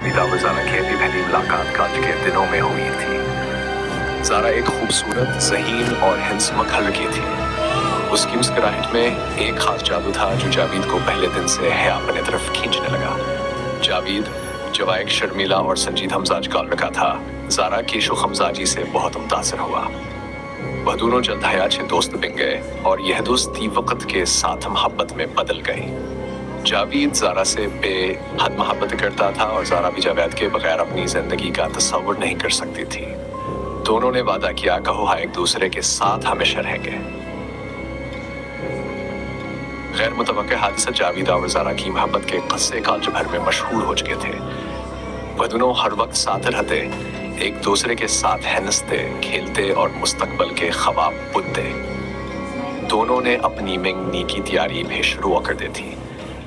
जावेद और ज़ारा की अपनी पहली मुलाकात कॉलेज के दिनों में हुई थी। ज़ारा एक खूबसूरत, ज़हीन और हिंसमुख लड़की थी। उसकी मुस्कुराहट में एक खास जादू था जो जावेद को पहले दिन से है अपने तरफ खींचने लगा। जावेद जो एक शर्मीला और संजीदा मिजाज का लड़का था, ज़ारा की शुखमजाजी से बहुत मुतासर हुआ। वह दोनों जल्द ही अच्छे दोस्त बन गए और यह दोस्ती वक्त के साथ मोहब्बत में बदल गई। जावेद ज़ारा से बेहद मोहब्बत करता था और ज़ारा भी जावेद के बगैर अपनी ज़िंदगी का तस्वुर नहीं कर सकती थी। दोनों ने वादा किया कि वो एक दूसरे के साथ हमेशा रहेंगे। गैर मुतवक्किल हादसा जावेद और ज़ारा की मोहब्बत के किस्से कॉलेज भर में मशहूर हो चुके थे। वह दोनों हर वक्त साथ रहते, एक दूसरे के साथ हंसते, खेलते और मुस्तकबल के ख्वाब बुनते। दोनों ने अपनी मंगनी की तैयारी भी शुरू कर दी थी,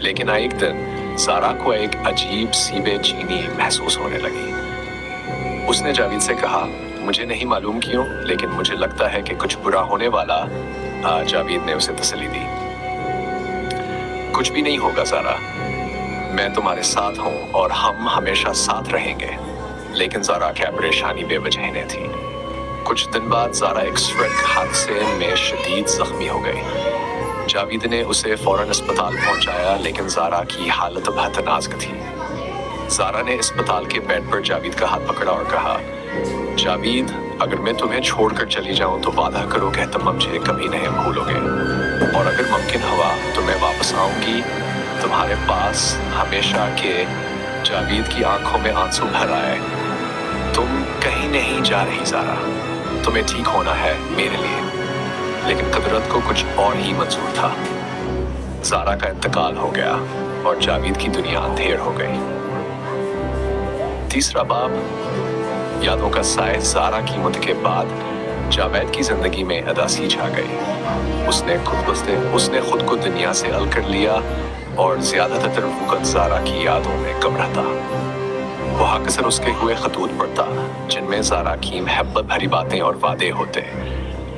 लेकिन एक दिन ज़ारा को एक अजीब सी बेचैनी महसूस होने लगी। उसने जावेद से कहा, मुझे नहीं मालूम क्यों, लेकिन मुझे लगता है कि कुछ बुरा होने वाला। जावेद ने उसे तसल्ली दी। कुछ भी नहीं होगा ज़ारा, मैं तुम्हारे साथ हूँ और हम हमेशा साथ रहेंगे। लेकिन ज़ारा की परेशानी बेवजह नहीं थी। कुछ दिन बाद ज़ारा एक सड़क हादसे में शदीद जख्मी हो गई। जावेद ने उसे फौरन अस्पताल पहुंचाया, लेकिन ज़ारा की हालत बहुत नाजुक थी। ज़ारा ने अस्पताल के बेड पर जावेद का हाथ पकड़ा और कहा, जावेद, अगर मैं तुम्हें छोड़कर चली जाऊं तो वादा करो कि तुम मुझे कभी नहीं भूलोगे, और अगर मुमकिन हुआ तो मैं वापस आऊंगी तुम्हारे पास हमेशा। के जावेद की आंखों में आंसू भर आए। तुम कहीं नहीं जा रही ज़ारा, तुम्हें ठीक होना है मेरे लिए। लेकिन कुदरत को कुछ और ही मंजूर था। ज़ारा का इंतकाल हो गया और जावेद की दुनिया अंधेर हो गई। तीसरा बाब, यादों का साए। ज़ारा की मौत के बाद जावेद की जिंदगी में उदासी छा गई। उसने खुद को दुनिया से अलग कर लिया और ज्यादातर वक्त ज़ारा की यादों में कम रहता। वह अक्सर उसके हुए खतूत पढ़ता, जिनमें ज़ारा की मोहब्बत भरी बातें और वादे होते।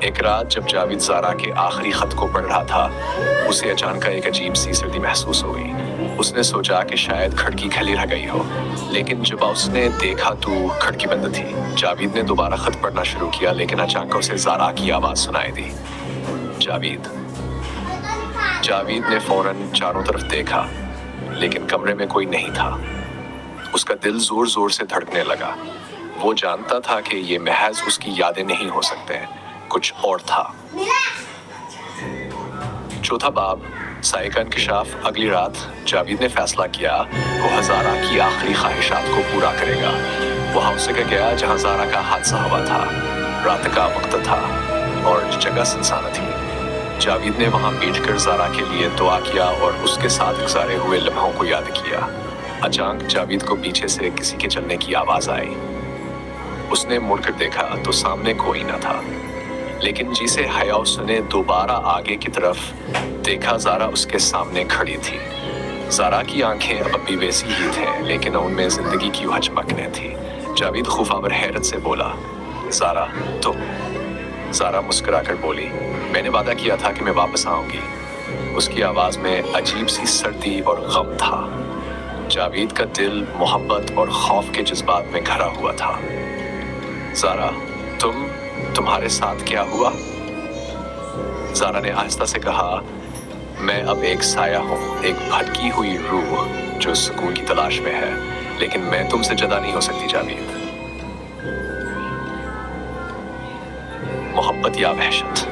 एक रात जब जावेद ज़ारा के आखिरी खत को पढ़ रहा था, उसे अचानक एक अजीब सी सर्दी महसूस हुई। उसने सोचा कि शायद खिड़की खुली रह गई हो, लेकिन जब उसने देखा तो खिड़की बंद थी। जावेद ने दोबारा खत पढ़ना शुरू किया, लेकिन अचानक उसे ज़ारा की आवाज़ सुनाई दी, जावेद। जावेद ने फौरन चारों तरफ देखा, लेकिन कमरे में कोई नहीं था। उसका दिल जोर जोर से धड़कने लगा। वो जानता था कि ये महज उसकी यादें नहीं हो सकते, कुछ और था। चौथा बाब, साए का इंकशाफ। अगली रात जावेद ने फैसला किया वो ज़ारा की आखिरी ख्वाहिशात को पूरा करेगा। वह उस जगह गया जहाँ ज़ारा का हादसा हुआ था। रात का वक्त था और जगह सुनसान थी। जावेद ने वहां बैठकर ज़ारा के लिए दुआ किया और उसके साथ गुजारे हुए लम्हों को याद किया। अचानक जावेद को पीछे से किसी के चलने की आवाज आई। उसने मुड़कर देखा तो सामने कोई न था, लेकिन जिसे हया उसने दोबारा आगे की तरफ देखा, ज़ारा उसके सामने खड़ी थी। ज़ारा की आंखें अब भी वैसी ही थे, लेकिन उनमें जिंदगी की वह चमक न थी। जावेद खौफावर हैरत से बोला, ज़ारा तुम? ज़ारा मुस्कुराकर बोली, मैंने वादा किया था कि मैं वापस आऊंगी। उसकी आवाज में अजीब सी सर्दी और गम था। जावेद का दिल मोहब्बत और खौफ के जज्बात में भरा हुआ था। ज़ारा, तुम्हारे साथ क्या हुआ? ज़ारा ने आहिस्ता से कहा, मैं अब एक साया हूँ, एक भटकी हुई रूह जो सुकून की तलाश में है, लेकिन मैं तुमसे जुदा नहीं हो सकती जावेद। मोहब्बत या वहशत।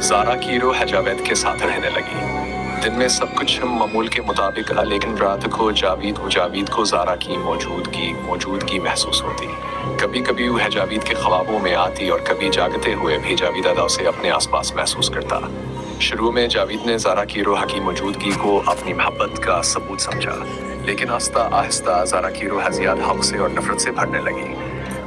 ज़ारा की रूह जावेद के साथ रहने लगी। दिन में सब कुछ मामूल के मुताबिक था, लेकिन रात को जावेद को ज़ारा की मौजूदगी महसूस होती। कभी कभी वह जावेद के ख्वाबों में आती और कभी जागते हुए भी जावेद अदा उसे अपने आसपास महसूस करता। शुरू में जावेद ने ज़ारा की रूह की मौजूदगी को अपनी मोहब्बत का सबूत समझा, लेकिन आहिस्ता आहिस्ता ज़ारा की रूह ज़्यादा हक से और नफरत से भरने लगी।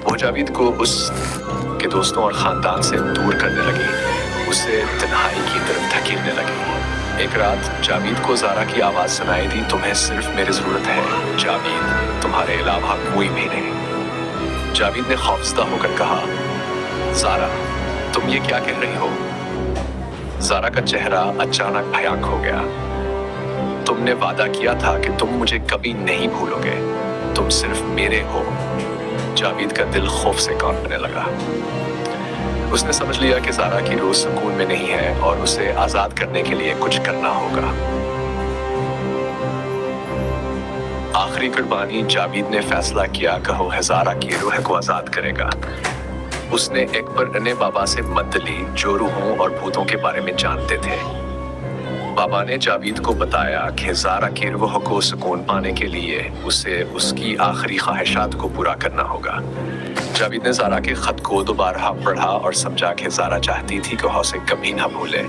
वो जावेद को उसके दोस्तों और ख़ानदान से दूर करने लगी, उसे तन्हाई की तरफ धकेलने लगी। एक रात जावेद को ज़ारा की आवाज़ सुनाई दी, तुम्हें सिर्फ मेरी ज़रूरत है जावेद, तुम्हारे अलावा कोई भी नहीं। जावेद ने खौफजदा होकर कहा, ज़ारा तुम ये क्या कह रही हो? ज़ारा का चेहरा अचानक भयानक हो गया। तुमने वादा किया था कि तुम मुझे कभी नहीं भूलोगे। तुम सिर्फ मेरे हो। जावेद का दिल खौफ से कांपने लगा। उसने समझ लिया कि ज़ारा की रूह सुकून में नहीं है और उसे आज़ाद करने के लिए कुछ करना होगा। आखिरी कुर्बानी जावेद ने फैसला किया कि वो ज़ारा की रूह को आज़ाद करेगा। उसने अकबर ने बाबा से मदद ली जो रूहों और भूतों के बारे में जानते थे। बाबा ने जावेद को बताया कि ज़ारा की रूह को सुकून पाने के लिए उसे उसकी आखिरी ख्वाहिशात को पूरा करना होगा। जावेद ने ज़ारा के ख़त को दोबारा पढ़ा और समझा कि ज़ारा चाहती थी कि वह उसे कभी ना भूले।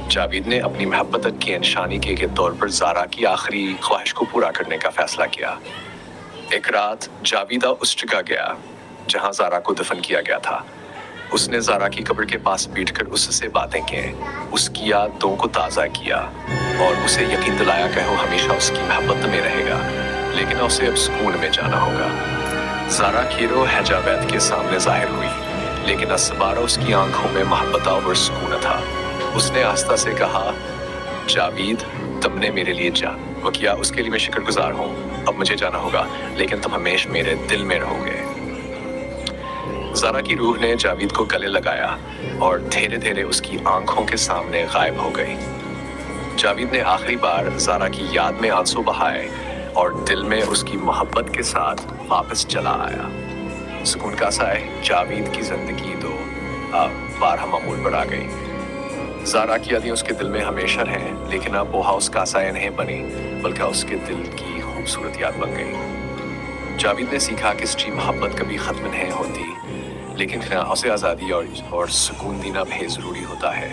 जावेद ने अपनी मोहब्बत की निशानी के तौर पर ज़ारा की आखिरी ख्वाहिश को पूरा करने का फैसला किया। एक रात जावेद उस जगह गया जहां ज़ारा को दफन किया गया था। उसने ज़ारा की कब्र के पास बैठकर उससे बातें की, उसकी यादों को ताज़ा किया और उसे यकीन दिलाया कि वो हमेशा उसकी मोहब्बत में रहेगा, लेकिन उसे अब सुकून में जाना होगा। ज़ारा की रूह जावेद के सामने जाहिर हुई, लेकिन दोबारा उसकी आंखों में मोहब्बत और सुकून था। उसने आस्था से कहा, जावेद, तुमने मेरे लिए जान वो किया, उसके लिए मैं शुक्रगुजार हूँ। अब मुझे जाना होगा, लेकिन तुम हमेशा मेरे दिल में रहोगे। ज़ारा की रूह ने जावेद को गले लगाया और धीरे धीरे उसकी आंखों के सामने गायब हो गई। जावेद ने आखिरी बार ज़ारा की याद में आंसू बहाए और दिल में उसकी मोहब्बत के साथ वापस चला आया। सुकून का साए जावेद की जिंदगी तो बारहा मामूल पर आ गई। ज़ारा की यादें उसके दिल में हमेशा रहें, लेकिन अब वो हाउस का साया नहीं बनी, बल्कि उसके दिल की खूबसूरत याद बन गई। जावेद ने सीखा कि सच्ची मोहब्बत कभी ख़त्म नहीं होती, लेकिन उसे आज़ादी और सुकून देना भी ज़रूरी होता है।